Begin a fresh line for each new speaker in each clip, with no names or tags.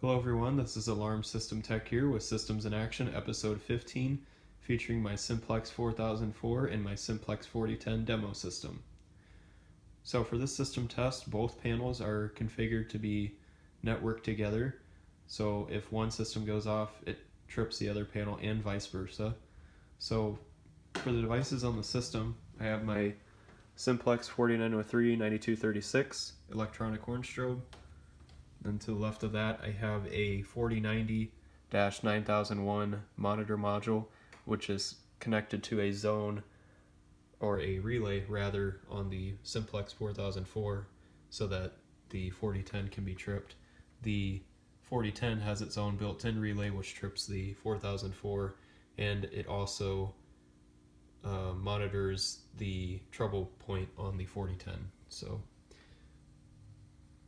Hello everyone, this is Alarm System Tech here with Systems in Action, episode 15, featuring my Simplex 4004 and my Simplex 4010 demo system. So for this system test, both panels are configured to be networked together. So if one system goes off, it trips the other panel and vice versa. So for the devices on the system, I have my Simplex 4903 9236 electronic horn strobe. Then to the left of that, I have a 4090-9001 monitor module, which is connected to a zone, or a relay rather, on the Simplex 4004 so that the 4010 can be tripped. The 4010 has its own built-in relay which trips the 4004, and it also monitors the trouble point on the 4010. So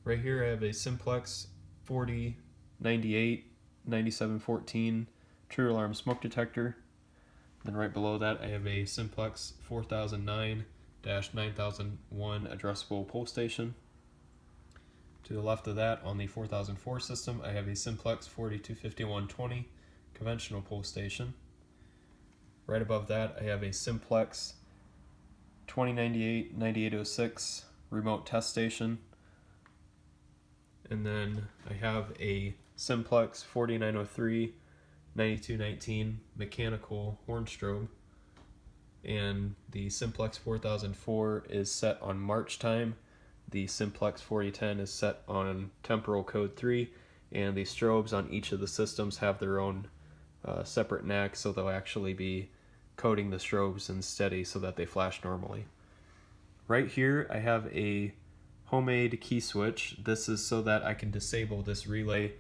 right here I have a Simplex 4098-9714 true alarm smoke detector. Then right below that I have a Simplex 4009-9001 addressable pole station. To the left of that, on the 4004 system, I have a Simplex 425120 conventional pole station. Right above that I have a Simplex 2098-9806 remote test station. And then I have a Simplex 4903-9219 mechanical horn strobe. And the Simplex 4004 is set on March time. The Simplex 4010 is set on temporal code 3. And the strobes on each of the systems have their own separate NAC, so they'll actually be coding the strobes in steady so that they flash normally. Right here I have a homemade key switch. This is so that I can disable this relay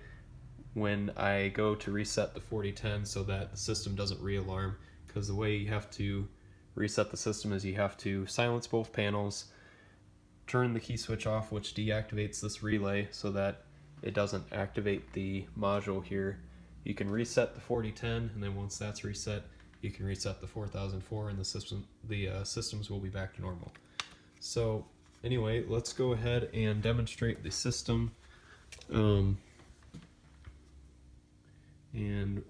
when I go to reset the 4010 so that the system doesn't re-alarm, because the way you have to reset the system is you have to silence both panels, turn the key switch off, which deactivates this relay so that it doesn't activate the module here. You can reset the 4010, and then once that's reset you can reset the 4004 and the systems will be back to normal. So anyway, let's go ahead and demonstrate the system. And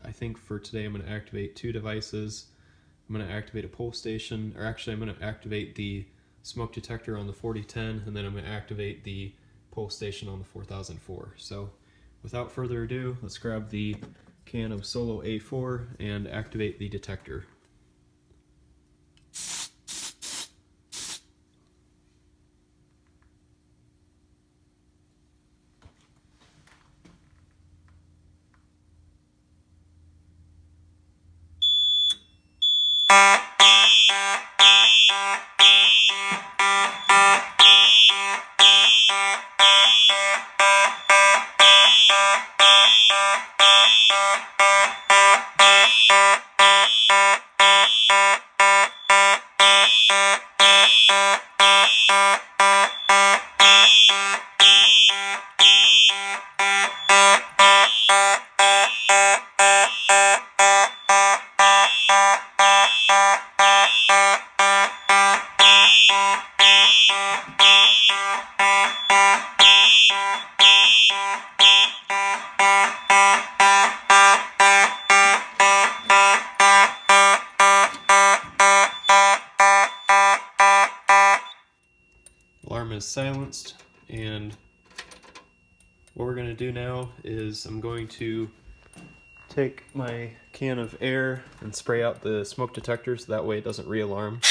I think for today I'm going to activate two devices. I'm going to activate a pole station, or actually I'm going to activate the smoke detector on the 4010, and then I'm going to activate the pole station on the 4004. So without further ado, let's grab the can of Solo A4 and activate the detector. Alarm is silenced, and what we're going to do now is I'm going to take my can of air and spray out the smoke detector so that way it doesn't re-alarm.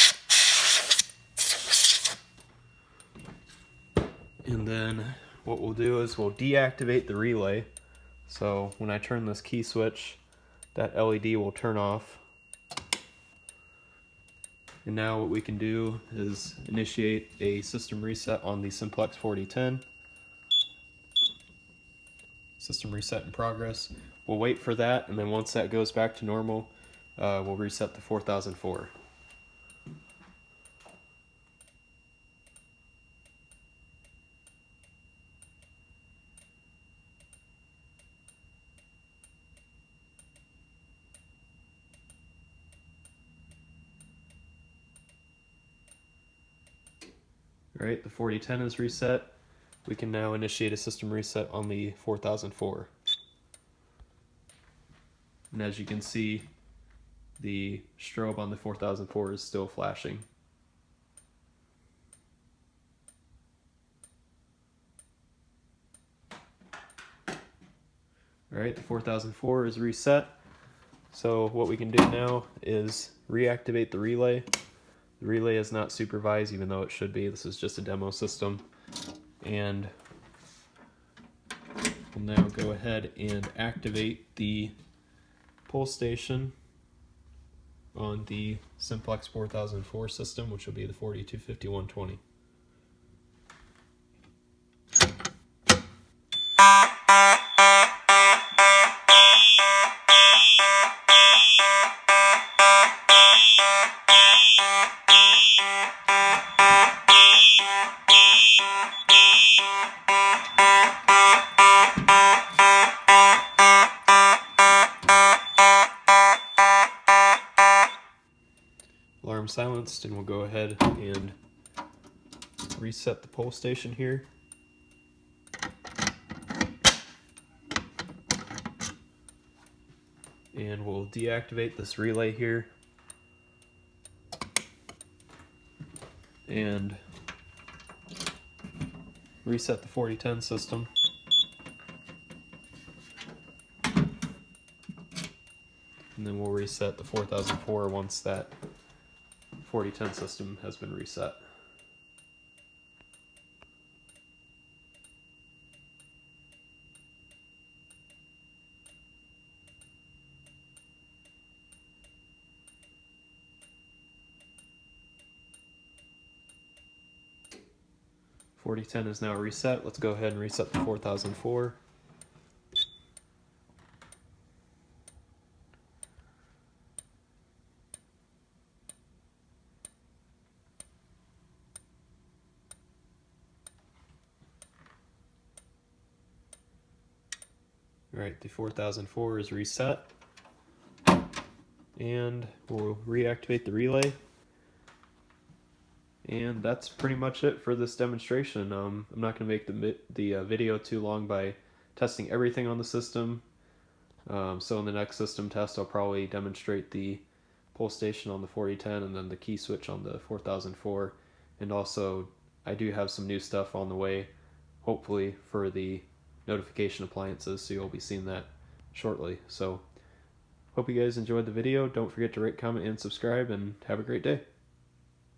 And then what we'll do is we'll deactivate the relay. So when I turn this key switch, that LED will turn off. And now what we can do is initiate a system reset on the Simplex 4010. System reset in progress. We'll wait for that, and then once that goes back to normal, we'll reset the 4004. Alright, the 4010 is reset. We can now initiate a system reset on the 4004. And as you can see, the strobe on the 4004 is still flashing. Alright, the 4004 is reset. So what we can do now is reactivate the relay. The relay is not supervised, even though it should be. This is just a demo system. And we'll now go ahead and activate the pull station on the Simplex 4004 system, which will be the 425120. Alarm silenced, and we'll go ahead and reset the pull station here. And we'll deactivate this relay here. And reset the 4010 system. And then we'll reset the 4004 once that 4010 system has been reset. .4010 is now reset. Let's go ahead and reset the 4004. Alright, the 4004 is reset. And we'll reactivate the relay. And that's pretty much it for this demonstration. I'm not going to make the video too long by testing everything on the system. So in the next system test, I'll probably demonstrate the pull station on the 4010 and then the key switch on the 4004. And also, I do have some new stuff on the way, hopefully for the notification appliances, so you'll be seeing that shortly. So, hope you guys enjoyed the video. Don't forget to rate, comment, and subscribe, and have a great day.